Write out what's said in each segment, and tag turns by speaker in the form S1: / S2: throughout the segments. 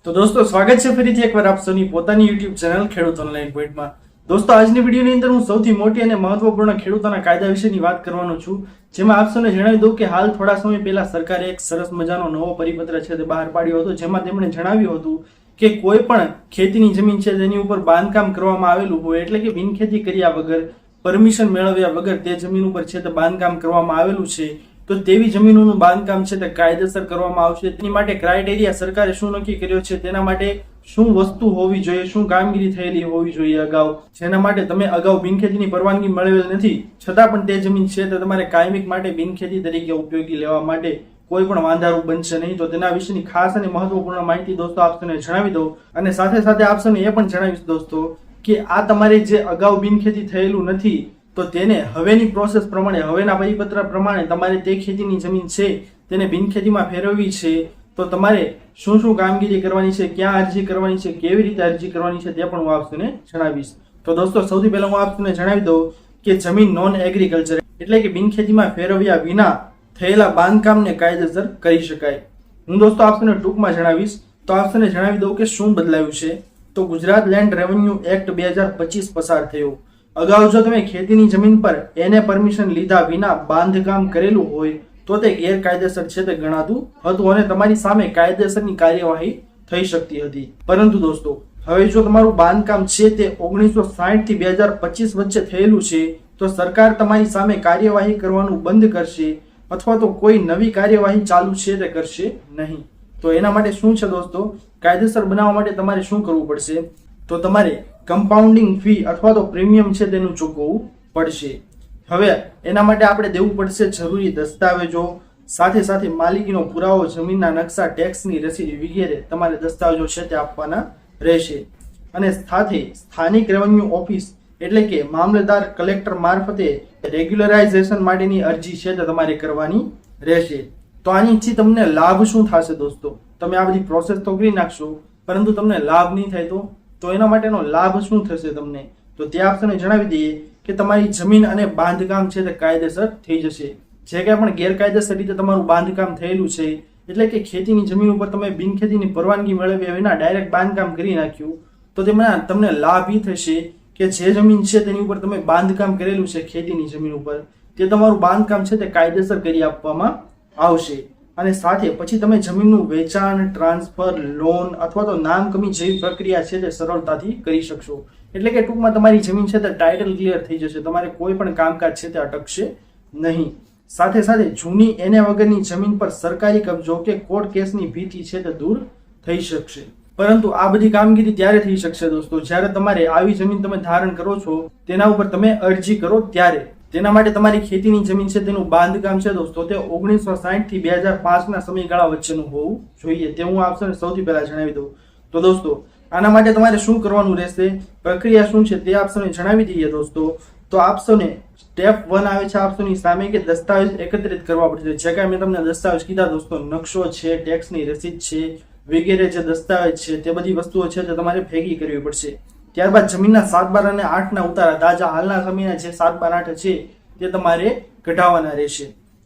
S1: તો દોસ્તો સ્વાગત છે ફરીથી એકવાર આપ સૌની પોતાની YouTube ચેનલ ખેડૂત ઓનલાઈન પોઈન્ટમાં। દોસ્તો આજની વિડીયોની અંદર હું સૌથી મોટી અને મહત્વપૂર્ણ ખેડૂતોના કાયદા વિશેની વાત કરવાનો છું, જેમાં આપ સૌને જણાવી દઉં કે હાલ થોડા સમય પહેલા સરકારે એક સરસ મજાનો નવો પરિપત્ર છે તે બહાર પાડ્યો હતો, જેમાં તેમણે જણાવ્યું હતું કે કોઈ પણ ખેતીની જમીન છે તેની ઉપર બાંધકામ કરવામાં આવેલું હોય, એટલે કે બિનખેતી કર્યા વગર, પરમિશન મેળવ્યા વગર તે જમીન ઉપર છે તે બાંધકામ કરવામાં આવેલું છે, તો તેવી જમીનોનું બાંધકામ છે તે કાયદેસર કરવામાં આવશે। તેની માટે ક્રાઇટેરિયા સરકારે શું નક્કી કર્યો છે, તેના માટે શું વસ્તુ હોવી જોઈએ, શું કામગીરી થયેલી હોવી જોઈએ અગાઉ, જેના માટે તમે અગાઉ બિનખેતીની પરવાનગી મેળવેલ નથી છતાં પણ તે જમીન છે તે તમારે કાયમિક માટે બિનખેતી તરીકે ઉપયોગી લેવા માટે કોઈ પણ વાંધારૂપ બનશે નહીં। તો તેના વિશેની ખાસ અને મહત્વપૂર્ણ માહિતી દોસ્તો આપને જણાવી દઉં, અને સાથે સાથે આપને એ પણ જણાવીશ દોસ્તો કે આ તમારે જે અગાઉ બિનખેતી થયેલું નથી તો તેને હવેની પ્રોસેસ પ્રમાણે, હવેના પરિપત્ર પ્રમાણે તમારે તે ખેતીની જમીન છે તેને બિનખેતીમાં ફેરવવી છે તો તમારે શું શું કામગીરી કરવાની છે, ક્યાં અરજી કરવાની છે, કેવી રીતે અરજી કરવાની છે તે પણ હું આપને જણાવીશ। તો દોસ્તો સૌથી પહેલા હું આપને જણાવી દઉં કે જમીન નોન એગ્રીકલ્ચર એટલે કે બિનખેતીમાં ફેરવ્યા વિના થયેલા બાંધકામને કાયદેસર કરી શકાય। હું દોસ્તો આપને ટૂંકમાં જણાવીશ। તો આપને જણાવી દઉં કે શું બદલાયું છે। તો ગુજરાત લેન્ડ રેવન્યુ એક્ટ 2025 પસાર થયો। અગાઉ જો તમે ખેતીની જમીન પર એને પરમિશન લીધા વિના બાંધકામ કરેલું હોય તો તે ગેરકાયદેસર છે તે ગણાતું હતું અને તમારી સામે કાયદેસરની કાર્યવાહી થઈ શકતી હતી। પરંતુ દોસ્તો હવે જો તમારું બાંધકામ છે તે 1960 થી 2025 વચ્ચે થયેલું છે તો સરકાર તમારી સામે કાર્યવાહી કરવાનું બંધ કરશે અથવા તો કોઈ નવી કાર્યવાહી ચાલુ છે તે કરશે નહીં। તો એના માટે શું છે દોસ્તો, કાયદેસર બનાવવા માટે તમારે શું કરવું પડશે, તો તમારે કમ્પાઉન્ડિંગ ફી અથવા તો પ્રીમિયમ છે તેનું ચૂકવવું પડશે। હવે એના માટે આપણે દેવું પડશે જરૂરી દસ્તાવેજો, સાથે સાથે માલિકીનો પુરાવો, જમીનના નકશા, ટેક્સની રસીદ વગેરે તમારે દસ્તાવેજો છે તે આપવાના રહેશે। અને સાથે સ્થાનિક રેવન્યુ ઓફિસ એટલે કે મામલતદાર, કલેક્ટર મારફતે રેગ્યુલરાઇઝેશન માટેની અરજી છે તે તમારે કરવાની રહેશે। તો આનીથી તમને લાભ શું થશે દોસ્તો, તમે આ બધી પ્રોસેસ તો કરી નાખશો પરંતુ તમને લાભ નહીં થાય તો એના માટેનો લાભ શું થશે તમને, તો તે આપને જણાવી દઈએ કે તમારી જમીન અને બાંધકામ છે તે કાયદેસર થઈ જશે। જે કંઈ પણ ગેરકાયદેસર રીતે તમારું બાંધકામ થયેલું છે, એટલે કે ખેતીની જમીન ઉપર તમે બિનખેતીની પરવાનગી મેળવ્યા વિના ડાયરેક્ટ બાંધકામ કરી નાખ્યું, તો તેમાં તમને લાભ એ થશે કે જે જમીન છે તેની ઉપર તમે બાંધકામ કરેલું છે ખેતીની જમીન ઉપર, તે તમારું બાંધકામ છે તે કાયદેસર કરી આપવામાં આવશે। અને સાથે પછી તમે જમીનનું વેચાણ, ટ્રાન્સફર, લોન અથવા તો નામ કમી જેવી પ્રક્રિયા છે તે સરળતાથી કરી શકશો। એટલે કે ટૂંકમાં તમારી જમીન છે તે ટાઇટલ ક્લિયર થઈ જશે, તમારે કોઈ પણ કામકાજ છે તે અટકશે નહીં। સાથે સાથે જૂની એને વગરની જમીન પર સરકારી કબજો કે કોર્ટ કેસની ભીતિ છે તે દૂર થઈ શકશે। પરંતુ આ બધી કામગીરી ત્યારે થઈ શકશે દોસ્તો જ્યારે તમારે આવી જમીન તમે ધારણ કરો છો તેના ઉપર તમે અરજી કરો ત્યારે। તેના માટે તમારી ખેતીની જમીન છે તેનું બાંધકામ છે દોસ્તો તે 1960 થી 2005 ના સમયગાળા વચ્ચેનું હોવું જોઈએ, તે હું આપને સૌથી પહેલા જણાવી દઉં। તો દોસ્તો આના માટે તમારે શું કરવાનું રહેશે, પ્રક્રિયા શું છે તે આપને જણાવી દઈએ દોસ્તો। તો આપને સ્ટેપ 1 આવે છે આપની સામે કે દસ્તાવેજ એકત્રિત કરવા પડશે। જે કાંઈ મેં તમને દસ્તાવેજ કીધા દોસ્તો, નકશો છે, ટેક્સની રસીદ છે વગેરે જે દસ્તાવેજ છે તે બધી વસ્તુઓ છે તે તમારે ભેગી કરવી પડશે। ત્યારબાદ જમીનના 7/12 અને 8 ના ઉતારા, તાજા હાલના સમયના જે 7/8 છે તે તમારે કઢાવવાના રહેશે।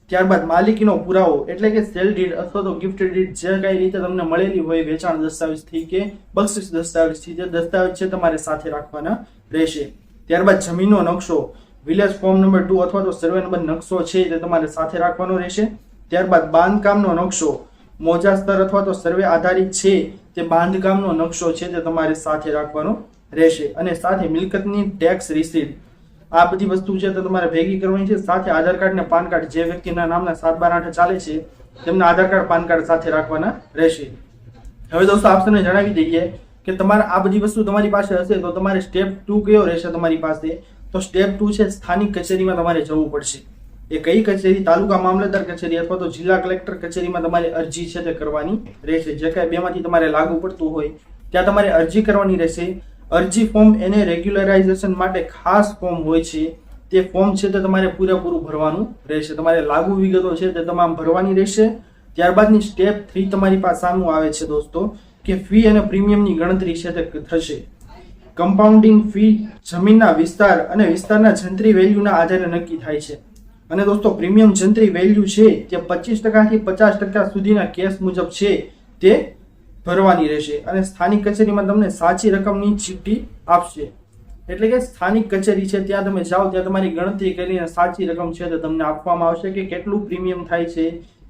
S1: ત્યારબાદ માલિકીનો પુરાવો એટલે કે સેલ ડીડ અથવા તો ગિફ્ટ ડીડ જે કઈ રીતે તમને મળેલી હોય વેચાણ દસ્તાવેજથી કે બક્ષિસ દસ્તાવેજથી, તે દસ્તાવેજ છે તમારે સાથે રાખવાના રહેશે। ત્યારબાદ જમીનનો નકશો, વિલેજ ફોર્મ નંબર 2 અથવા તો સર્વે નંબર નકશો છે તે તમારે સાથે રાખવાનો રહેશે। ત્યારબાદ બાંધકામનો નકશો, મોજા સ્તર અથવા તો સર્વે આધારિત છે તે બાંધકામનો નકશો છે તે તમારે સાથે રાખવાનો રહેશે। અને સાથે મિલકતની ટેક્સ રિસીટ, આ બધી વસ્તુ છે તો તમારે ભેગી કરવાની છે। સાથે આધાર કાર્ડ અને પાન કાર્ડ, જે વ્યક્તિના નામના 7/8 ચાલે છે તેમના આધાર કાર્ડ, પાન કાર્ડ સાથે રાખવાના રહેશે। હવે દોસ્તો આપને જણાવી દઈએ કે તમારે આ બધી વસ્તુ તમારી પાસે હશે તો તમારે સ્ટેપ 2 કયો રહેશે તમારી પાસે, તો સ્ટેપ 2 છે સ્થાનિક કચેરીમાં તમારે જવું પડશે। એ કઈ કચેરી, તાલુકા મામલતદાર કચેરી અથવા તો જિલ્લા કલેક્ટર કચેરીમાં તમારે અરજી છે તે કરવાની રહેશે। જે કાંઈ બેમાંથી તમારે લાગુ પડતું હોય ત્યાં તમારે અરજી કરવાની રહેશે। અરજી ફોર્મ એને રેગ્યુલરાઇઝેશન માટે ખાસ ફોર્મ હોય છે, તે ફોર્મ છે તે તમારે પૂરેપૂરું ભરવાનું રહેશે। તમારે લાગુ વિગતો છે તે તમામ ભરવાની રહેશે। ત્યારબાદની સ્ટેપ 3 તમારી પાસે સામું આવે છે દોસ્તો કે ફી અને પ્રીમિયમની ગણતરી છે તે થશે। કમ્પાઉન્ડિંગ ફી જમીનના વિસ્તાર અને વિસ્તારના જંત્રી વેલ્યુના આધારે નક્કી થાય છે। અને દોસ્તો પ્રીમિયમ જંત્રી વેલ્યુ છે તે 25% થી 50% સુધીના કેસ મુજબ છે તે ભરવાની રહેશે અને સ્થાનિક કચેરીમાં તમને સાચી રકમની ચીઠ્ઠી આપશે. એટલે કે સ્થાનિક કચેરી છે ત્યાં તમે જાઓ ત્યાં તમારી ગણતરી કરીને સાચી રકમ છે તો તમને આપવામાં આવશે કે કેટલું પ્રીમિયમ થાય છે,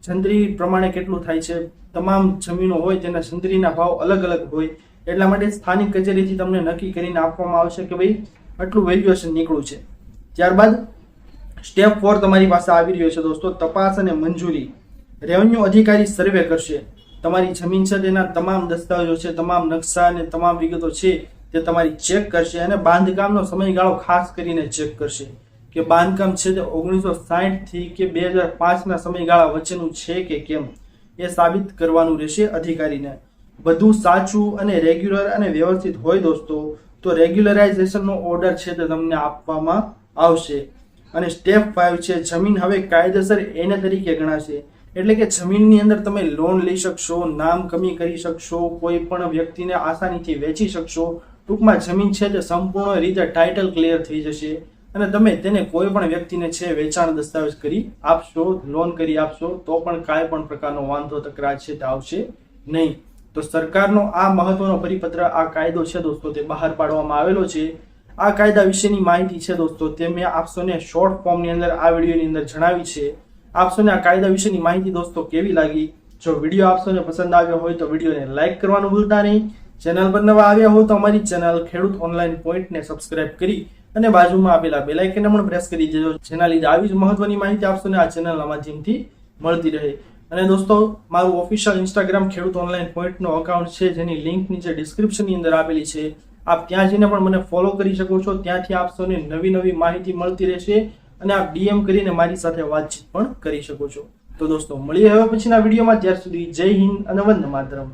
S1: જંત્રી પ્રમાણે કેટલું થાય છે. તમામ જમીનો હોય તેના જંત્રીના ભાવ અલગ અલગ હોય, એટલા માટે સ્થાનિક કચેરીથી તમને નક્કી કરીને આપવામાં આવશે કે ભાઈ આટલું વેલ્યુએશન નીકળ્યું છે. ત્યારબાદ સ્ટેપ 4 તમારી પાસે આવી રહ્યો છે દોસ્તો, તપાસ અને મંજૂરી. રેવન્યુ અધિકારી સર્વે કરશે. તમારી જમીન છે તેના તમામ દસ્તાવેજો છે, તમામ નકશા અને તમામ વિગતો છે તે તમારી ચેક કરશે અને બાંધકામનો સમયગાળો ખાસ કરીને ચેક કરશે કે બાંધકામ છે તે 1960 થી કે 2005ના સમયગાળા વચ્ચેનું છે કે કેમ, એ સાબિત કરવાનું રહેશે અધિકારીને. બધું સાચું અને રેગ્યુલર અને વ્યવસ્થિત હોય દોસ્તો તો રેગ્યુલરાઇઝેશનનો ઓર્ડર છે તે તમને આપવામાં આવશે. અને સ્ટેપ 5 છે, જમીન હવે કાયદેસર એને તરીકે ગણાશે. એટલે કે જમીનની અંદર તમે લોન લઈ શકશો, નામ કમી કરી શકશો, કોઈ પણ વ્યક્તિને આસાનીથી વેચી શકશો. ટૂંકમાં જમીન છે તે સંપૂર્ણ રીતે ટાઇટલ ક્લિયર થઈ જશે અને તમે તેને કોઈ પણ વ્યક્તિને છે વેચાણ દસ્તાવેજ કરી આપશો, લોન કરી આપશો તો પણ કાંઈ પણ પ્રકારનો વાંધો તકરાર છે તે આવશે નહીં. તો સરકારનો આ મહત્વનો પરિપત્ર, આ કાયદો છે દોસ્તો તે બહાર પાડવામાં આવેલો છે. આ કાયદા વિશેની માહિતી છે દોસ્તો તે મેં આપશોને શોર્ટ ફોર્મની અંદર આ વિડીયોની અંદર જણાવી છે. આપશોને આ કાયદા વિશેની માહિતી દોસ્તો કેવી લાગી? જો વિડીયો આપશોને પસંદ આવ્યો હોય તો વિડીયોને લાઈક કરવાનું ભૂલતા નહીં. ચેનલ પર નવા આવ્યા હો તો અમારી ચેનલ ખેડૂત ઓનલાઈન પોઈન્ટને સબસ્ક્રાઇબ કરી અને બાજુમાં આપેલા બેલ આઇકનને પણ પ્રેસ કરી દેજો, જેના લીધે આવી જ મહત્વની માહિતી આપશોને આ ચેનલના માધ્યમથી મળતી રહે. અને દોસ્તો મારું ઓફિશિયલ ઇન્સ્ટાગ્રામ ખેડૂત ઓનલાઈન પોઈન્ટનો અકાઉન્ટ છે જેની લિંક નીચે ડિસ્ક્રિપ્શનની અંદર આપેલી છે. આપ ત્યાં જઈને પણ મને ફોલો કરી શકો છો. ત્યાંથી આપશોને નવી નવી માહિતી મળતી રહેશે અને આપ ડીએમ કરીને મારી સાથે વાતચીત પણ કરી શકો છો. તો દોસ્તો મળીએ હવે પછીના વિડીયોમાં. ત્યાર સુધી જય હિન્દ અને વંદે માતરમ.